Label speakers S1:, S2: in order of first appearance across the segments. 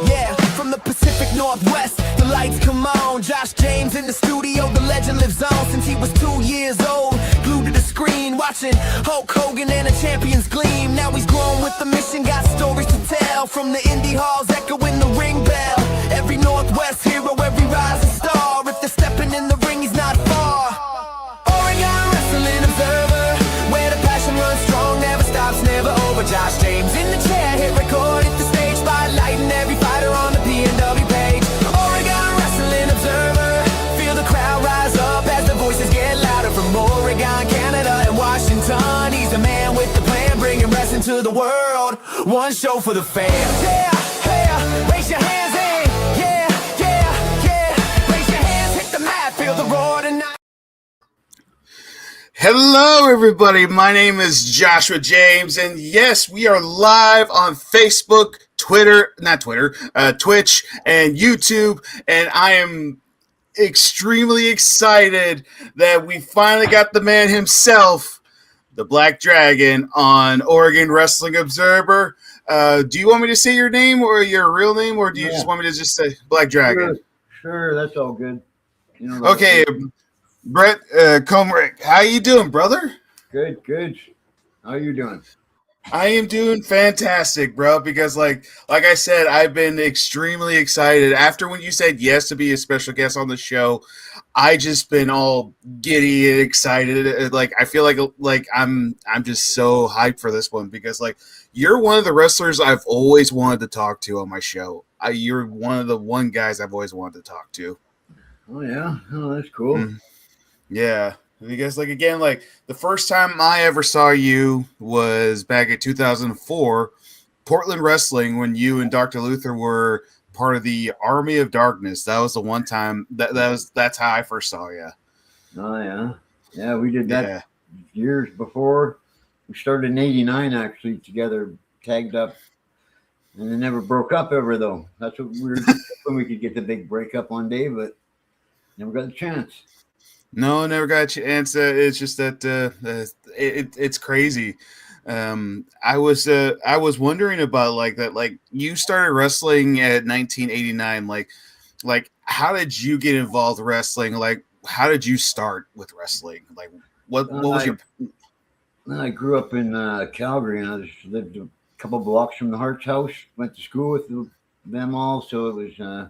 S1: Yeah, from the Pacific Northwest, the lights come on. Josh James in the studio, the legend lives on since he was 2 years old. Glued to the screen, watching Hulk Hogan and a champion's gleam. Now he's grown with the mission, got stories to tell. From the indie halls, echoing the ring bell. Every Northwest hero, every rising star. If they're stepping in the ring, he's not far. Oregon Wrestling Observer, where the passion runs strong, never stops, never over. Josh James in the chair, hit record, hit the stage, spotlighting every fighter on the PNW page. Oregon Wrestling Observer, feel the crowd rise up as the voices get louder. From Oregon, Canada, and Washington, he's the man with the plan, bringing wrestling to the world. One show for the fans. Yeah, yeah, raise your hands in. Yeah, yeah, yeah, raise your hands, hit the mat, feel the roar tonight.
S2: Hello, everybody. My name is Joshua James, and yes, we are live on Facebook, Twitch, and YouTube, and I am extremely excited that we finally got the man himself, the Black Dragon, on Oregon Wrestling Observer. Do you want me to say your name or your real name, or do you just want me to just say Black Dragon?
S3: Sure, that's all good. You know,
S2: okay, Brett Comrick, how you doing, brother?
S3: Good. How you doing?
S2: I am doing fantastic, bro, because like I said, I've been extremely excited. After when you said yes to be a special guest on the show, I just been all giddy and excited. Like I feel like I'm just so hyped for this one because like you're one of the wrestlers I've always wanted to talk to on my show. You're one of the guys I've always wanted to talk to.
S3: Oh yeah, oh that's cool.
S2: Mm-hmm. Yeah. Because, like, again, like, the first time I ever saw you was back in 2004, Portland Wrestling, when you and Dr. Luther were part of the Army of Darkness. That was the one time, that's how I first saw you.
S3: Oh, yeah. Yeah, we did that years before. We started in 89, actually, together, tagged up. And it never broke up ever, though. That's what we were when we could get the big breakup one day, but never got a chance.
S2: No, never got a chance. It's just that it's crazy. I was wondering about like that. Like you started wrestling at 1989. Like how did you get involved with wrestling? Like how did you start with wrestling? Like what was your?
S3: I grew up in Calgary, and I just lived a couple blocks from the Hart's house. Went to school with them all, so it was.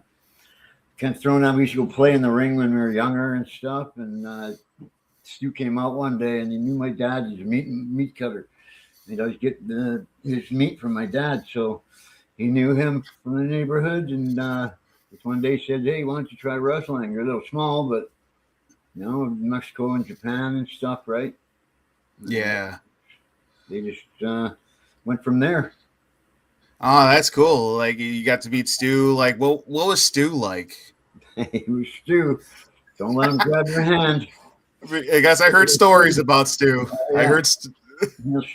S3: Kind of thrown out. We used to go play in the ring when we were younger and stuff. And Stu came out one day and he knew my dad. He's a meat cutter. He'd always get his meat from my dad. So he knew him from the neighborhood. And this one day said, "Hey, why don't you try wrestling? You're a little small, but you know, Mexico and Japan and stuff, right?"
S2: Yeah.
S3: They just went from there.
S2: Oh, that's cool. Like you got to meet Stu. Like what was Stu like?
S3: He was Stu. Don't let him grab your hand.
S2: I guess I heard stories about Stu. Yeah. I heard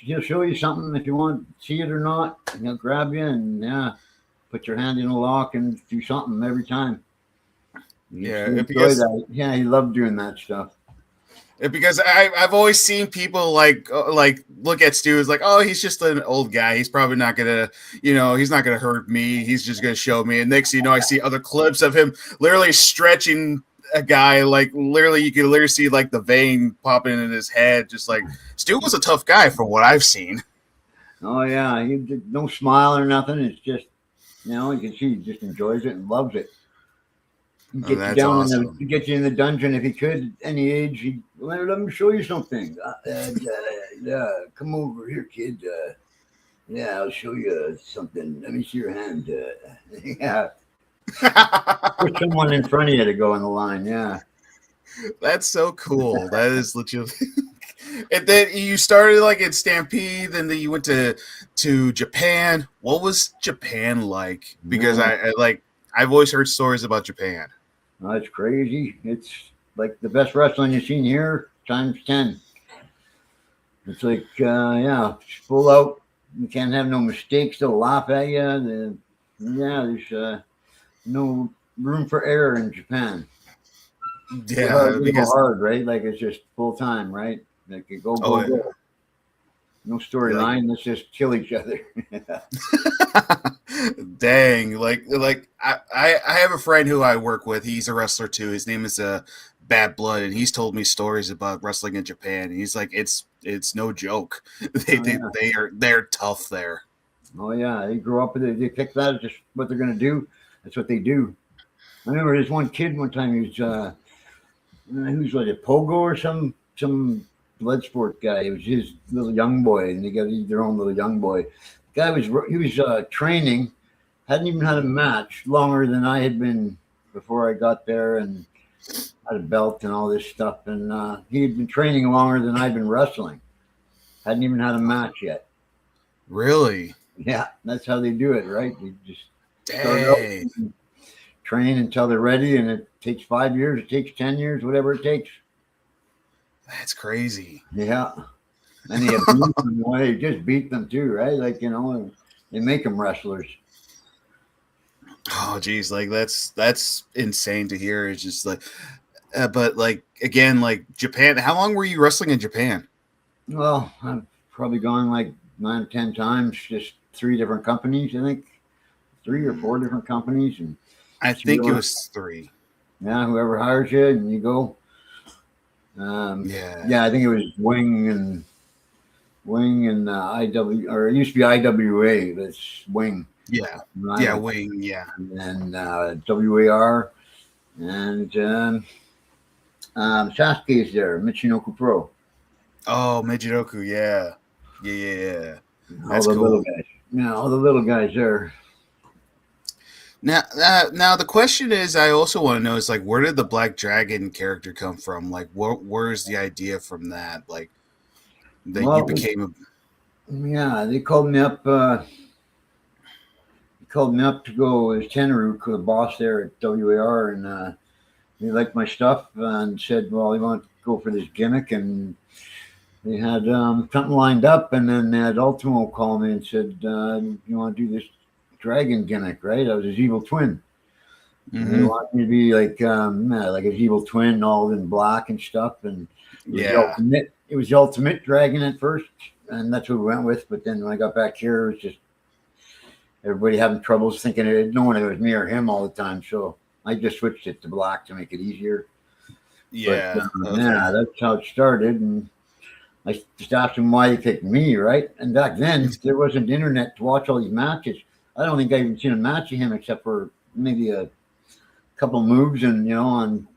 S3: he'll show you something if you want to see it or not. He'll grab you and put your hand in a lock and do something every time. He loved doing that stuff.
S2: Because I've always seen people like look at Stu as like, oh, he's just an old guy. He's probably not gonna, he's not gonna hurt me. He's just gonna show me. And next, I see other clips of him literally stretching a guy. Like literally, you can literally see like the vein popping in his head. Just like Stu was a tough guy from what I've seen.
S3: Oh yeah, he did no smile or nothing. It's just, you can see he just enjoys it and loves it. Get you down awesome. Get you in the dungeon if he could. Any age, he'd let him show you something. Come over here, kid. I'll show you something. Let me see your hand. Yeah. Put someone in front of you to go in the line. Yeah.
S2: That's so cool. That is legit. And then you started like in Stampede, and then you went to Japan. What was Japan like? Because I've always heard stories about Japan.
S3: Oh, it's crazy. It's like the best wrestling you've seen here times 10. It's like, full out. You can't have no mistakes. They'll laugh at you. There's no room for error in Japan.
S2: Yeah,
S3: because hard, right? Like it's just full time, right? Like you go. No storyline. Let's just kill each other.
S2: Dang, I have a friend who I work with. He's a wrestler too. His name is Bad Blood, and he's told me stories about wrestling in Japan. And he's like, it's no joke. They're tough there.
S3: Oh yeah, they grow up with it. They pick that as just what they're gonna do. That's what they do. I remember this one kid one time. He was like a pogo or some blood sport guy. It was his little young boy, and they got their own little young boy. The guy was training, hadn't even had a match longer than I had been before I got there, and had a belt and all this stuff. And he had been training longer than I'd been wrestling. Hadn't even had a match yet.
S2: Really?
S3: Yeah, that's how they do it, right? They just
S2: Dang.
S3: train until they're ready, and it takes 5 years, it takes 10 years, whatever it takes.
S2: That's crazy.
S3: Yeah. And they abuse them. Well, they just beat them too, right? Like, they make them wrestlers.
S2: Oh, geez, like that's insane to hear. It's just like, but like again, like Japan. How long were you wrestling in Japan?
S3: Well, I've probably gone like 9 or 10 times, just 3 different companies, I think. 3 or 4 different companies. And
S2: I think it was 3.
S3: yeah, whoever hires you, and you go. Yeah, I think it was Wing and IW, or it used to be IWA, but it's Wing.
S2: Yeah,
S3: Right?
S2: yeah, Wing, yeah.
S3: And WAR, and Sasuke's there, Michinoku Pro.
S2: Oh, Mijidoku, yeah. That's
S3: All the
S2: cool.
S3: little guys. Yeah, all the little guys there.
S2: Now the question is, I also want to know is like, where did the Black Dragon character come from? Like, where's the idea from that? Like, that you became a.
S3: Yeah, they called me up. To go as Tenryu, the boss there at WAR, and he liked my stuff and said, "Well, he wanted to go for this gimmick," and they had something lined up, and then they had Ultimo call me and said, "You want to do this dragon gimmick, right?" I was his evil twin. And they wanted me to be like his evil twin, all in black and stuff, and it was the ultimate dragon at first, and that's what we went with. But then when I got back here, it was just everybody having troubles thinking knowing it was me or him all the time. So I just switched it to black to make it easier.
S2: Yeah,
S3: but, yeah, that's how it started. And I just asked him why he picked me, right? And back then there wasn't internet to watch all these matches. I don't think I even seen a match of him except for maybe a couple moves and on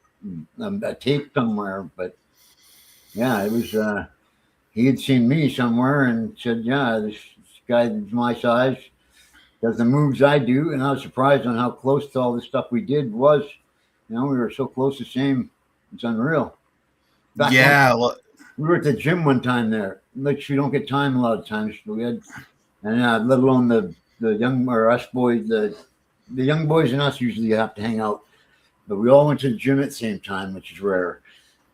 S3: a tape somewhere. But yeah, it was he had seen me somewhere and said, "Yeah, this guy is my size, does the moves I do," and I was surprised on how close to all the stuff we did was. We were so close the same. It's unreal.
S2: We
S3: were at the gym one time there. Like we don't get time a lot of times, but we had, and let alone the young or us boys, the young boys and us usually have to hang out, but we all went to the gym at the same time, which is rare.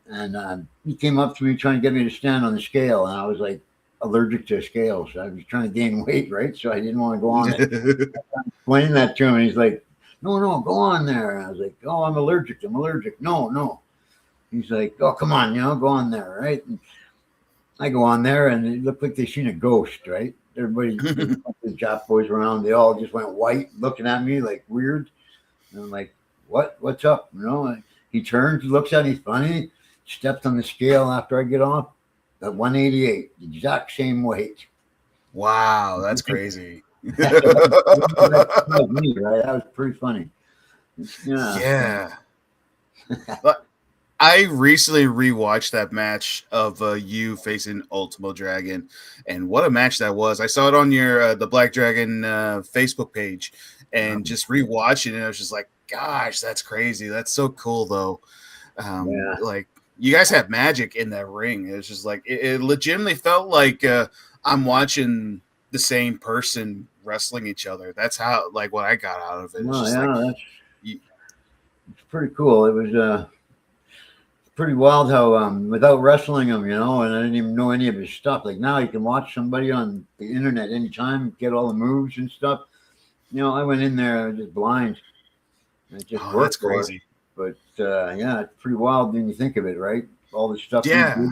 S3: And he came up to me trying to get me to stand on the scale, and I was like allergic to scales. I was trying to gain weight, right? So I didn't want to go on it. Explaining that to him, and he's like, "No, go on there." And I was like, "Oh, I'm allergic. No." He's like, "Oh, come on, go on there, right?" And I go on there, and it looked like they seen a ghost, right? Everybody, the Jap boys around, they all just went white, looking at me like weird. And I'm like, "What's up?" And he turns, looks at me funny, stepped on the scale after I get off at 188, the exact same weight.
S2: Wow, that's crazy.
S3: That was me, right? That was pretty funny.
S2: Yeah. But I recently rewatched that match of you facing Ultimo Dragon, and what a match that was! I saw it on your the Black Dragon Facebook page, and just rewatching it, I was just like, "Gosh, that's crazy! That's so cool, though." Like you guys have magic in that ring. It's just like it legitimately felt like I'm watching the same person wrestling each other. That's how what I got out of it.
S3: It's pretty cool. It was pretty wild how without wrestling him, and I didn't even know any of his stuff. Like now you can watch somebody on the internet anytime, get all the moves and stuff. I went in there just blind. And it just worked.
S2: That's crazy.
S3: But it's pretty wild when you think of it, right? All the stuff.
S2: Yeah.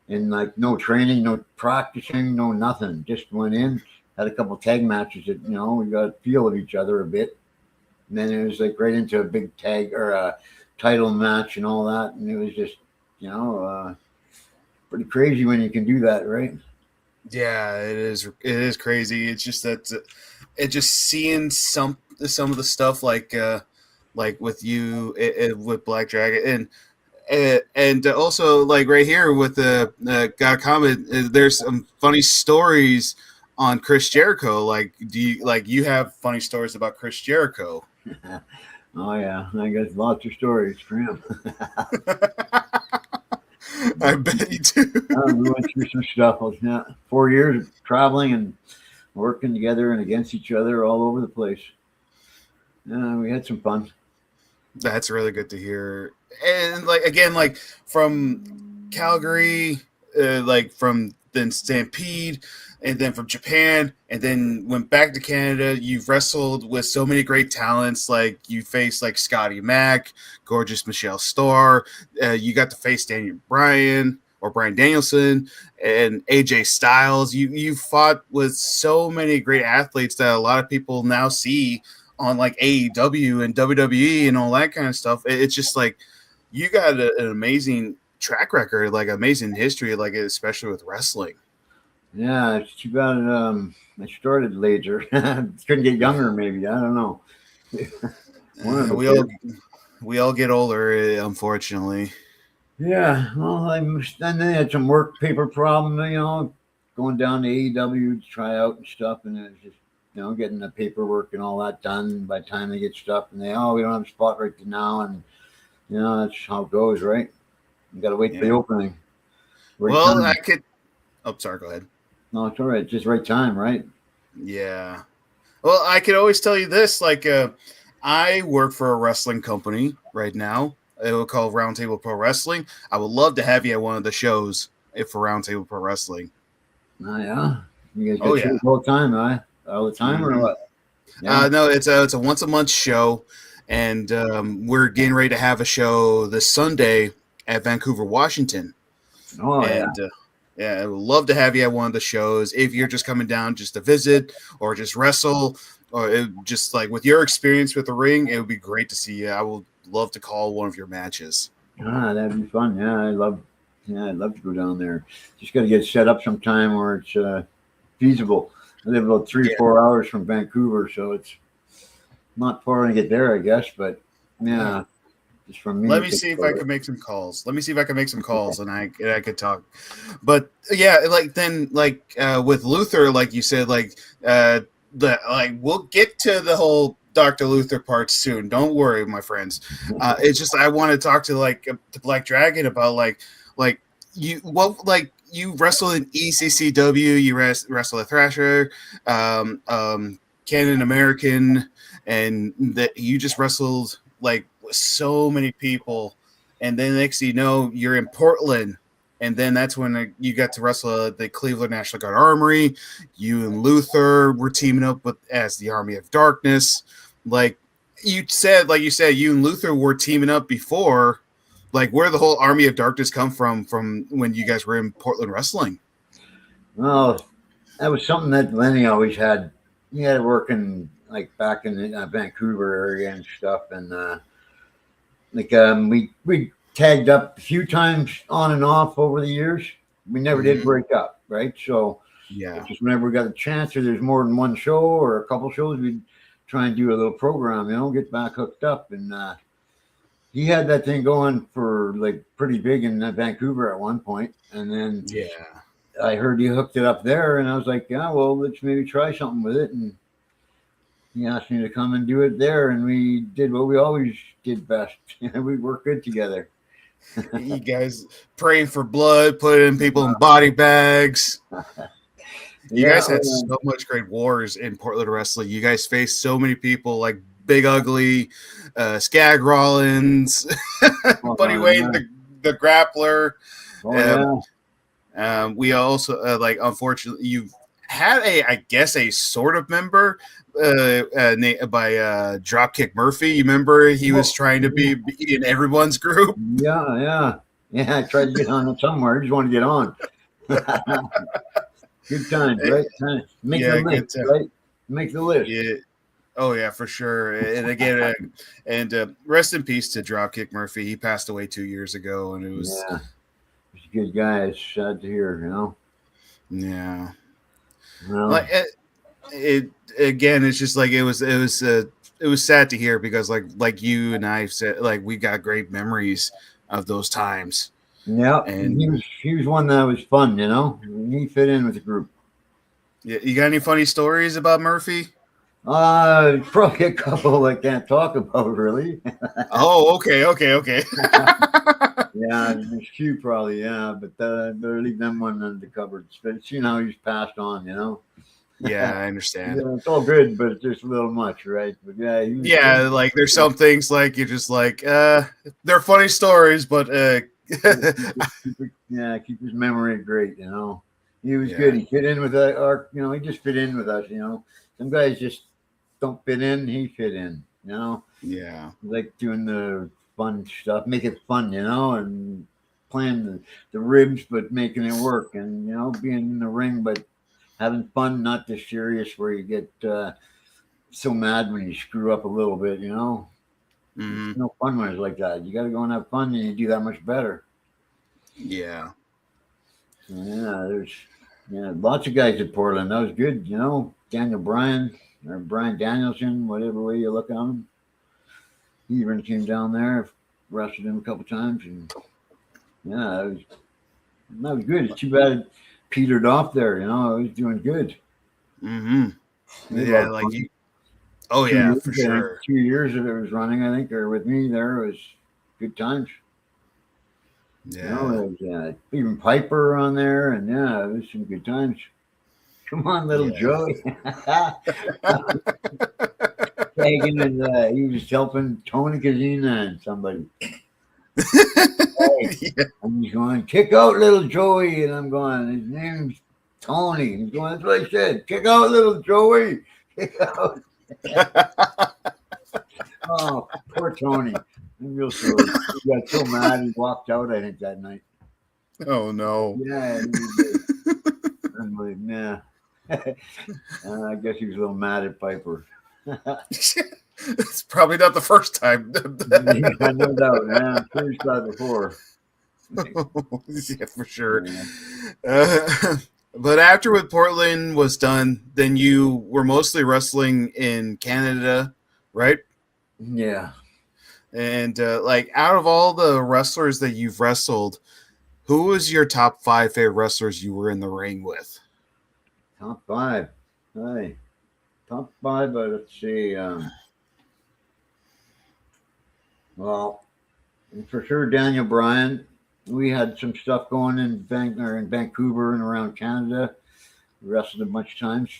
S3: and like no training, no practicing, no nothing. Just went in, had a couple tag matches that we got a feel of each other a bit, and then it was like right into a big tag or a title match and all that, and it was just pretty crazy when you can do that, right?
S2: Yeah, it is. It is crazy. It's just that it just seeing some of the stuff like with you with Black Dragon and also like right here with the got a comment. There's some funny stories on Chris Jericho. Like, do you have funny stories about Chris Jericho?
S3: Oh yeah, I got lots of stories for him.
S2: I bet you do.
S3: We went through some stuff. 4 years of traveling and working together and against each other all over the place. We had some fun.
S2: That's really good to hear. And like again, like from Calgary, like from then Stampede, and then from Japan, and then went back to Canada. You've wrestled with so many great talents. Like you faced like Scotty Mack, gorgeous Michelle Starr. You got to face Daniel Bryan or Bryan Danielson and AJ Styles. You fought with so many great athletes that a lot of people now see on like AEW and WWE and all that kind of stuff. It's just like you got an amazing track record, like amazing history, like especially with wrestling.
S3: Yeah, it's too bad. I started later. Couldn't get younger, maybe. I don't know. One of the
S2: We all
S3: kids.
S2: we all get older, unfortunately.
S3: Yeah, well, then they had some work paper problem, going down to AEW to try out and stuff, and it was just, getting the paperwork and all that done by the time they get stuff, and we don't have a spot right now, and that's how it goes, right? You got to wait for the opening. Right
S2: Well,
S3: time.
S2: I could. Oh, sorry. Go ahead.
S3: No, it's all right. It's just right time, right?
S2: Yeah. Well, I could always tell you this. Like, I work for a wrestling company right now. It will call Roundtable Pro Wrestling. I would love to have you at one of the shows for Roundtable Pro Wrestling.
S3: Oh, yeah. You guys
S2: Oh
S3: get
S2: yeah.
S3: shows all the time, right? All the time, or what? Yeah.
S2: No, it's a once a month show, and we're getting ready to have a show this Sunday at Vancouver, Washington.
S3: Oh, yeah.
S2: And yeah, I would love to have you at one of the shows if you're just coming down just to visit or just wrestle or just like with your experience with the ring. It would be great to see you. I would love to call one of your matches.
S3: That'd be fun. I'd love to go down there. Just got to get set up sometime where it's feasible. I live about 3 or 4 hours from Vancouver, so it's not far to get there, I guess. But yeah, just from me.
S2: Let me see if I can make some calls. And I could talk. But yeah, like then with Luther, like you said, we'll get to the whole Dr. Luther part soon. Don't worry, my friends. It's just I want to talk to to Black Dragon about you wrestled in ECCW, you wrestled at Thrasher, Canon American, and that you just wrestled like so many people, and then next thing you know, you're in Portland, and then that's when you got to wrestle at the Cleveland National Guard Armory. You and Luther were teaming up as the Army of Darkness. Like you said, you and Luther were teaming up before. Like, where the whole Army of Darkness come from when you guys were in Portland wrestling?
S3: Well, that was something that Lenny always had. He had it working like back in the Vancouver area and stuff, and we tagged up a few times on and off over the years. We never did break up, right? So
S2: Yeah,
S3: just whenever we got a chance, or there's more than one show or a couple shows, we'd try and do a little program, get back hooked up. And he had that thing going for like pretty big in Vancouver at one point, and then I heard he hooked it up there, and I was like, yeah, well, let's maybe try something with it. And he asked me to come and do it there, and we did what we always did best. We worked good together.
S2: You guys praying for blood, putting people in body bags. You guys had so much great wars in Portland wrestling. You guys faced so many people like Big Ugly, Skag Rollins, Buddy Wayne, the Grappler. We also unfortunately, you've had a sort of member by Dropkick Murphy. You remember he was trying to be in everyone's group.
S3: Yeah. Yeah, I tried to get on it somewhere. I just want to get on. Good times, right? Make the
S2: Yeah,
S3: list,
S2: good to
S3: right? Make the list.
S2: yeah. Oh yeah, for sure. And again, rest in peace to Dropkick Murphy. He passed away 2 years ago, and it was
S3: Yeah, he's a good guy. It's sad to hear, you know.
S2: yeah.
S3: Well,
S2: Like it again. It's just like it was sad to hear because like you and I said, like we got great memories of those times.
S3: yeah,
S2: And
S3: he was one that was fun, you know. He fit in with the group.
S2: yeah, you got any funny stories about Murphy?
S3: Probably a couple I can't talk about really.
S2: Oh, okay.
S3: Yeah, there's few probably, yeah, but better leave them one under the cupboards. But you know, he's passed on, you know.
S2: Yeah, I understand.
S3: Yeah, it's all good, but it's just a little much, right? But yeah, he was
S2: Yeah,
S3: good.
S2: like there's some things like you're just like, they're funny stories, but
S3: Keep his memory great, you know. He was
S2: yeah,
S3: good. He fit in with our, you know, he just fit in with us, you know. Some guys just don't fit in. He fit in, you know.
S2: yeah,
S3: Like doing the fun stuff, make it fun, you know, and playing the ribs, but making it work, and you know, being in the ring, but having fun, not just serious where you get so mad when you screw up a little bit, you know.
S2: hmm,
S3: It's no fun when it's like that. You got to go and have fun, and you do that much better.
S2: yeah,
S3: Yeah, there's lots of guys at Portland. That was good, you know. Daniel Bryan or Brian Danielson, whatever way you look on him. He even came down there, wrestled him a couple times, and yeah, that was good. It's too bad it petered off there. You know, I was doing good.
S2: hmm,
S3: We had a lot
S2: yeah,
S3: of
S2: like
S3: fun.
S2: you. Oh
S3: Two
S2: yeah,
S3: years,
S2: for
S3: I think.
S2: sure.
S3: 2 years that it was running, I think, or with me there was good times. You know,
S2: Yeah,
S3: there was, even Piper on there, and yeah, it was some good times. Come on, little
S2: yeah,
S3: Joey. Tagging and he was helping Tony Kazina and somebody. Hey,
S2: yeah.
S3: and he's going, kick out little Joey. And I'm going, his name's Tony. He's going, that's what I said. Kick out little Joey. Kick out. Oh, poor Tony. I'm real sorry. He got so mad he walked out, I think, that night.
S2: Oh no.
S3: Yeah, he did. I'm like, nah. I guess he was a little mad at Piper.
S2: It's probably not the first time.
S3: Yeah, no doubt. Yeah, I'm sure he's got it before.
S2: Yeah, for sure.
S3: Yeah.
S2: But after with Portland was done, then you were mostly wrestling in Canada, right?
S3: Yeah.
S2: And like out of all the wrestlers that you've wrestled, who was your top 5 favorite wrestlers you were in the ring with?
S3: Top 5. Hey. Top 5, but let's see. Well, for sure, Daniel Bryan. We had some stuff going in Vancouver and around Canada. We wrestled a bunch of times.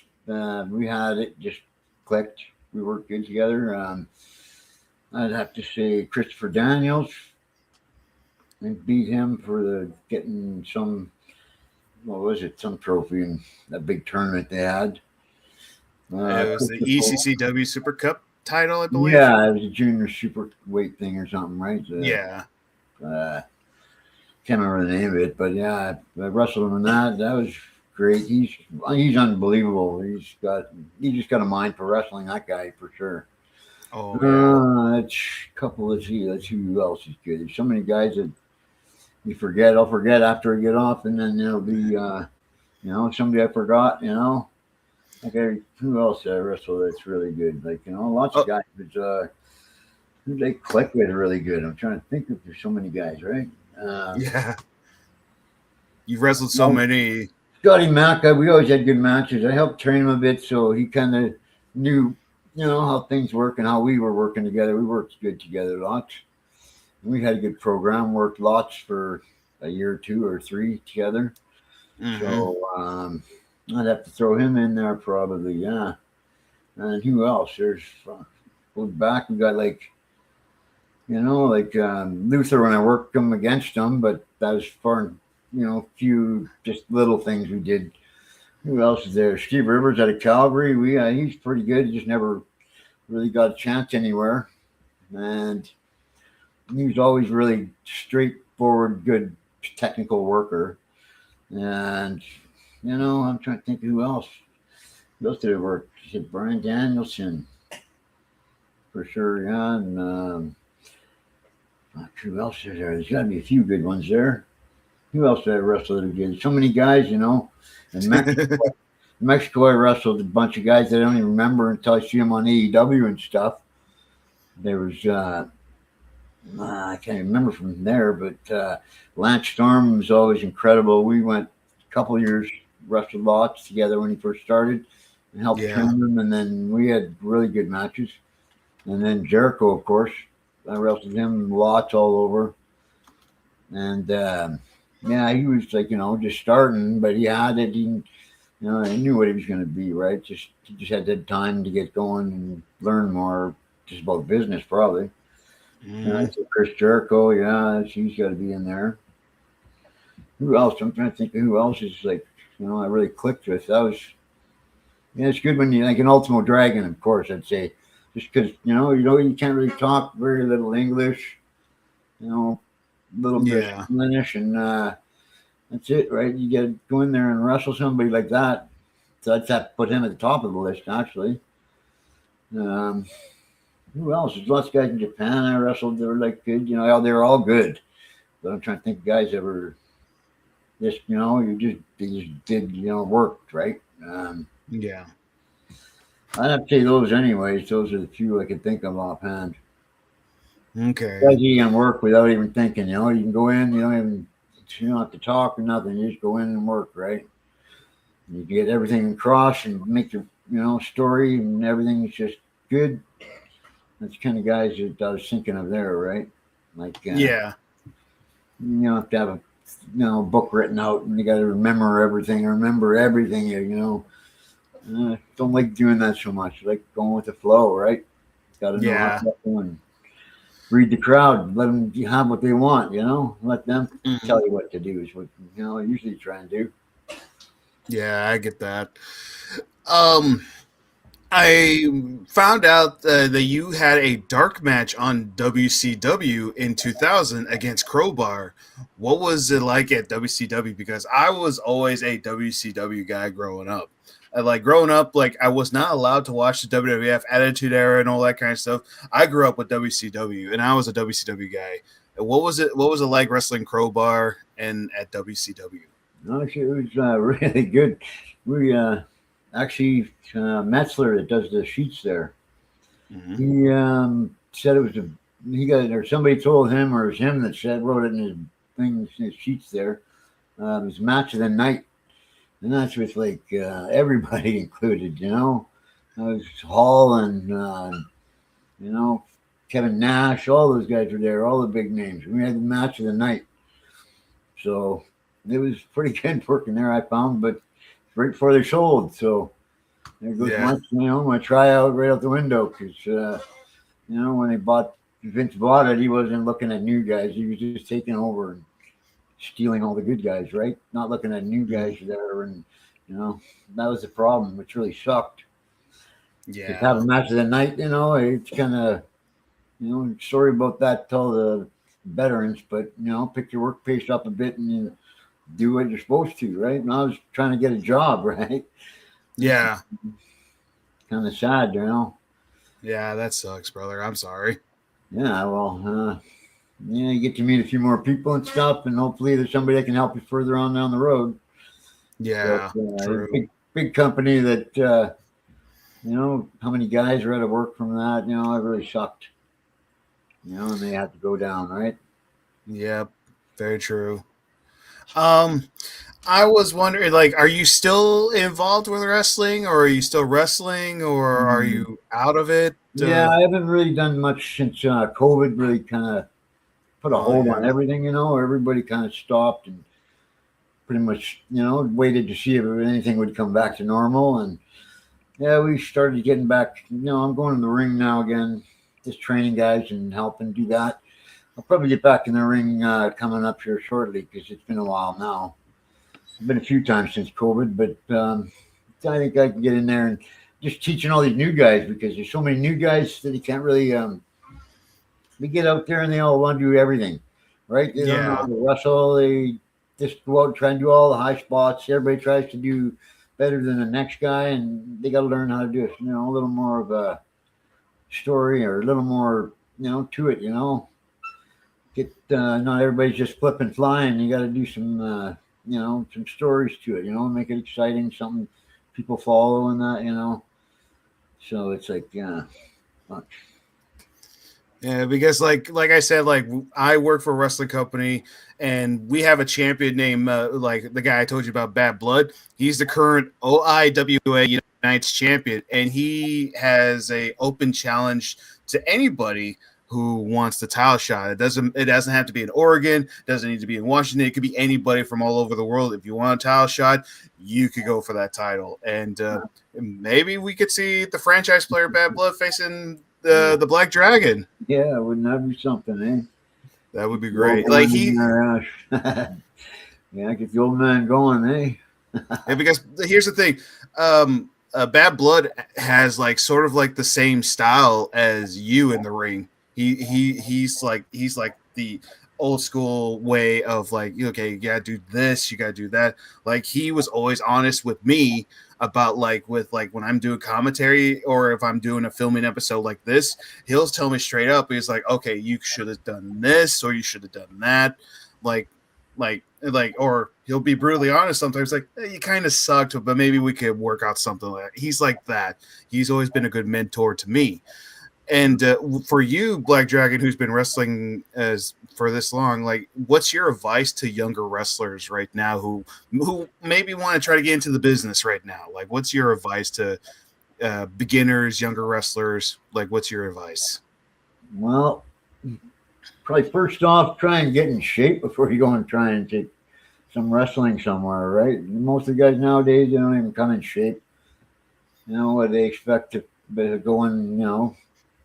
S3: We had it just clicked. We worked good together. I'd have to say Christopher Daniels. I beat him for getting some. What was it? Some trophy in that big tournament they had.
S2: It was the ECCW Super Cup title, I believe.
S3: Yeah, it was a junior super weight thing or something, right?
S2: Yeah.
S3: Can't remember the name of it, but yeah, I wrestled him in that. That was great. He's unbelievable. He's just got a mind for wrestling. That guy for sure.
S2: Oh yeah.
S3: That's a couple. Let's see who else is good. There's so many guys that you forget. I'll forget after I get off, and then it'll be somebody I forgot. You know. Okay, who else I wrestle that's really good? Like, you know, lots of guys. But who they click with really good. I'm trying to think if there's so many guys, right?
S2: Yeah. You've wrestled so many.
S3: Scotty Mack, we always had good matches. I helped train him a bit, so he kind of knew, you know, how things work and how we were working together. We worked good together lots. We had a good program, worked lots for a year or 2 or 3 together.
S2: Mm-hmm.
S3: So I'd have to throw him in there probably, yeah. And who else? There's going back, we got Luther when I worked him against him, but that was for, few just little things we did. Who else is there? Steve Rivers out of Calgary. He's pretty good. He just never really got a chance anywhere. And he was always really straight straightforward, good technical worker. And I'm trying to think who else. Who else did I work? She said Brian Danielson for sure, yeah. And who else is there? There's got to be a few good ones there. Who else did I wrestle that good? So many guys, In Mexico, I wrestled a bunch of guys that I don't even remember until I see them on AEW and stuff. There was I can't remember from there, but Lance Storm was always incredible. We went a couple of years, wrestled lots together when he first started, and helped train him, and then we had really good matches. And then Jericho, of course, I wrestled him lots all over, and he was like just starting, but he had it. He knew what he was going to be, right? He just had that time to get going and learn more, just about business, probably. So Chris Jericho, she's got to be in there. Who else? I'm trying to think of who else is I really clicked with. That was, it's good when you like an Ultimo Dragon, of course. I'd say, just because you can't really talk very little English, little bit of Spanish, and that's it, right? You got to go in there and wrestle somebody like that. So I'd have to put him at the top of the list, actually. Who else? There's lots of guys in Japan I wrestled. They were like good, they were all good. But I'm trying to think of guys that were just, they just did, worked, right? I'd have to say those anyways. Those are the few I could think of offhand.
S2: Okay.
S3: Guys you can work without even thinking, you can go in, you don't have to talk or nothing. You just go in and work, right? You get everything across and make your, story and everything's just good. That's the kind of guys that I was thinking of there, right? Like, you have to have a, book written out, and you got to remember everything. Don't like doing that so much. I like going with the flow, right? Got to know how to go and read the crowd. Let them have what they want, Let them tell you what to do is what I usually try and do.
S2: Yeah, I get that. I found out that you had a dark match on WCW in 2000 against Crowbar. What was it like at WCW? Because I was always a WCW guy growing up. I was not allowed to watch the WWF Attitude Era and all that kind of stuff. I grew up with WCW, and I was a WCW guy. What was it like wrestling Crowbar and at WCW?
S3: Actually, it was really good. We actually Metzler that does the sheets there. He said it was somebody told him, or it was him that wrote it in his things, his sheets there. It was match of the night, and that's with like everybody included. It was Hall and Kevin Nash, all those guys were there, all the big names. We had the match of the night, so it was pretty good working there, I found, but right before they sold, so there goes my tryout right out the window, because when Vince bought it, he wasn't looking at new guys. He was just taking over and stealing all the good guys, right? Not looking at new guys there, and that was the problem, which really sucked.
S2: Yeah,
S3: just have a match of the night, it's kind of sorry about that to all the veterans, but pick your work pace up a bit and you do what you're supposed to, right? And I was trying to get a job, right?
S2: Yeah.
S3: Kind of sad,
S2: Yeah, that sucks, brother. I'm sorry.
S3: Yeah, well, you get to meet a few more people and stuff, and hopefully there's somebody that can help you further on down the road.
S2: Yeah,
S3: but,
S2: true.
S3: Big company that, how many guys were out of work from that, it really sucked. And they had to go down, right?
S2: Yep, very true. I was wondering, are you still involved with wrestling, or are you still wrestling, or are you out of it?
S3: Yeah, I haven't really done much since COVID really kind of put a hold on everything, everybody kind of stopped and pretty much, waited to see if anything would come back to normal. And we started getting back, I'm going in the ring now again, just training guys and helping do that. I'll probably get back in the ring coming up here shortly, because it's been a while now. It's been a few times since COVID, but I think I can get in there and just teaching all these new guys, because there's so many new guys that you can't really they get out there and they all want to do everything. right? They don't know
S2: Yeah.
S3: how to wrestle. They just go out and try and do all the high spots. Everybody tries to do better than the next guy, and they got to learn how to do it. A little more of a story or a little more, to it. Get not everybody's just flipping flying. You got to do some, some stories to it. Make it exciting, something people follow, and that. So it's like, yeah.
S2: Yeah, because like I said, like I work for a wrestling company, and we have a champion named like the guy I told you about, Bad Blood. He's the current OIWA United champion, and he has a open challenge to anybody who wants the title shot. It doesn't have to be in Oregon, it doesn't need to be in Washington. It could be anybody from all over the world. If you want a title shot, you could go for that title, and maybe we could see the franchise player Bad Blood facing the Black Dragon.
S3: Yeah, wouldn't that be something, eh?
S2: That would be great. Like
S3: yeah, get the old man going, eh?
S2: yeah, because here's the thing, Bad Blood has like sort of like the same style as you in the ring. He's like the old school way of like, okay, you gotta do this, you gotta do that. Like he was always honest with me about with when I'm doing commentary or if I'm doing a filming episode like this, he'll tell me straight up. He's like, okay, you should have done this or you should have done that. Or he'll be brutally honest sometimes, like, hey, you kind of sucked, but maybe we could work out something like that. He's like that. He's always been a good mentor to me. And for you, Black Dragon, who's been wrestling for this long, like, what's your advice to younger wrestlers right now who maybe want to try to get into the business right now? Like, what's your advice to beginners, younger wrestlers? Like, what's your advice?
S3: Well, probably first off, try and get in shape before you go and try and take some wrestling somewhere, right? Most of the guys nowadays, they don't even come in shape. What they expect to go and,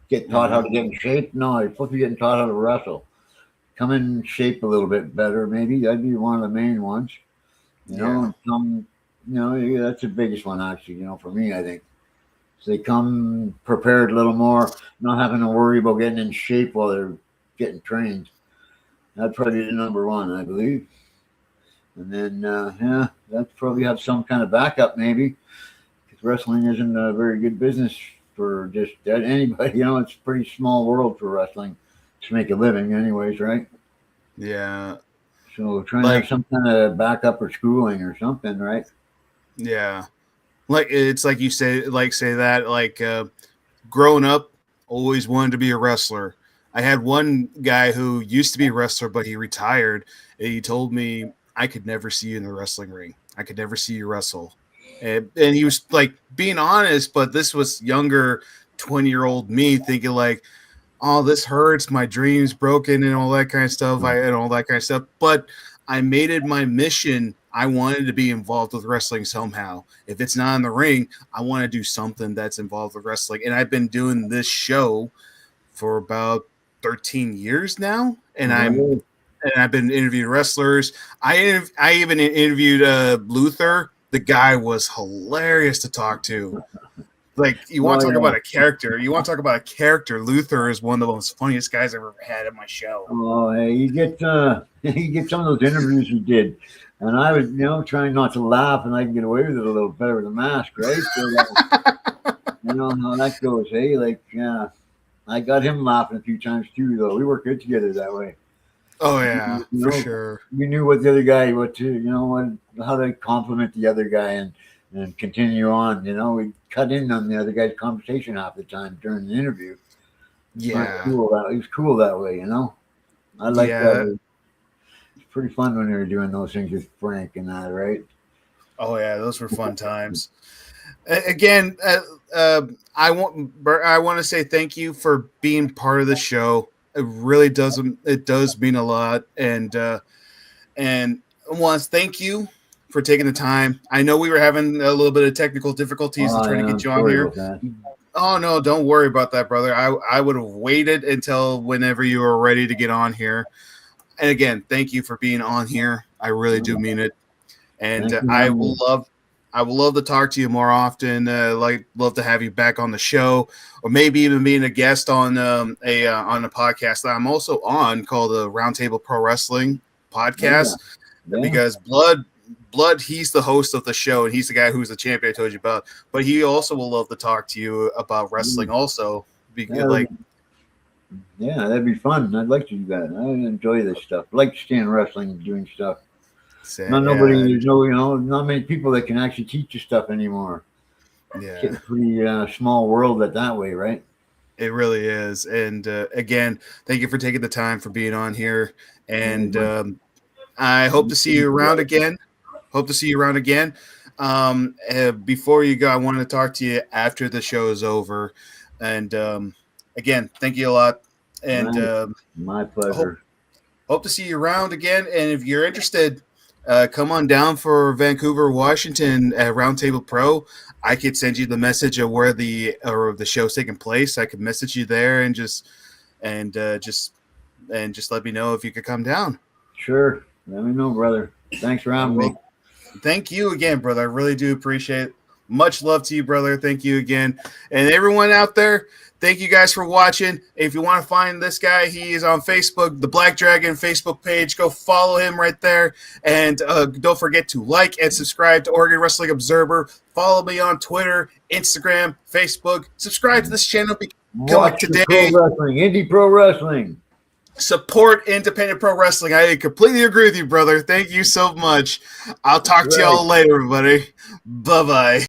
S3: get taught how to get in shape. No, you're supposed to be getting taught how to wrestle. Come in shape a little bit better, maybe. That'd be one of the main ones. That's the biggest one, actually, for me, I think. So they come prepared a little more, not having to worry about getting in shape while they're getting trained. That'd probably be the number one, I believe. And then, that's probably have some kind of backup, maybe, because wrestling isn't a very good business for just anybody. It's a pretty small world for wrestling to make a living, anyways, right?
S2: Yeah.
S3: So trying to have some kind of backup or schooling or something, right?
S2: Yeah. Like it's like you say that growing up, always wanted to be a wrestler. I had one guy who used to be a wrestler, but he retired, and he told me, I could never see you in the wrestling ring. I could never see you wrestle. And he was like being honest, but this was younger 20-year-old me thinking like, oh, this hurts, my dreams broken and all that kind of stuff. But I made it my mission. I wanted to be involved with wrestling somehow. If it's not in the ring, I want to do something that's involved with wrestling. And I've been doing this show for about 13 years now. And I've been interviewing wrestlers. I even interviewed Luther. The guy was hilarious to talk to. Like, you want to talk about a character. Luther is one of the most funniest guys I've ever had at my show.
S3: Oh, hey, you get some of those interviews he did, and I was, trying not to laugh, and I can get away with it a little better with a mask, right? So, you know how that goes, hey? Like, yeah, I got him laughing a few times too, though. We work good together that way.
S2: Oh yeah, for sure.
S3: We knew what the other guy, how to compliment the other guy and continue on. We cut in on the other guy's conversation half the time during the interview.
S2: Yeah,
S3: it was cool that way. I like that. It's pretty fun when we were doing those things with Frank and that, right?
S2: Oh yeah, those were fun times. Again, I want to say thank you for being part of the show. It really does mean a lot, and I want to thank you for taking the time. I know we were having a little bit of technical difficulties and trying to get you on here. Oh no, don't worry about that, brother. I would have waited until whenever you were ready to get on here. And again, thank you for being on here. I really do mean it. And I I would love to talk to you more often. Love to have you back on the show, or maybe even being a guest on a podcast that I'm also on called the Roundtable Pro Wrestling Podcast.
S3: Yeah.
S2: Because Blood, he's the host of the show, and he's the guy who's the champion I told you about. But he also will love to talk to you about wrestling. Also,
S3: Yeah, that'd be fun. I'd like to do that. I enjoy this stuff. I like to stay in wrestling and doing stuff. Not many people that can actually teach you stuff anymore.
S2: Yeah,
S3: It's a pretty small world that way, right?
S2: It really is. And again, thank you for taking the time for being on here. And I hope to see you around again. Before you go, I wanted to talk to you after the show is over. And again, thank you a lot. And
S3: my pleasure.
S2: Hope to see you around again. And if you're interested, come on down for Vancouver, Washington at Roundtable Pro. I could send you the message of where the show's taking place. I could message you there and just let me know if you could come down.
S3: Sure. Let me know, brother. Thanks for having me.
S2: Thank you again, brother. I really do appreciate it. Much love to you, brother. Thank you again. And everyone out there, thank you guys for watching. If you want to find this guy, he is on Facebook, the Black Dragon Facebook page. Go follow him right there. And don't forget to like and subscribe to Oregon Wrestling Observer. Follow me on Twitter, Instagram, Facebook. Subscribe to this channel.
S3: Watch today. Pro wrestling, indie pro wrestling.
S2: Support independent pro wrestling. I completely agree with you, brother. Thank you so much. I'll talk to y'all later, everybody. Bye-bye.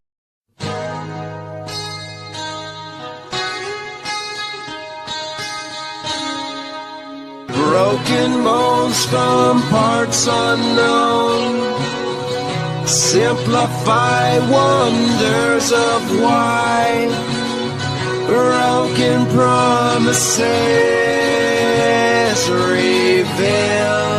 S4: Broken bones from parts unknown. Simplify wonders of why. Broken promises reveal.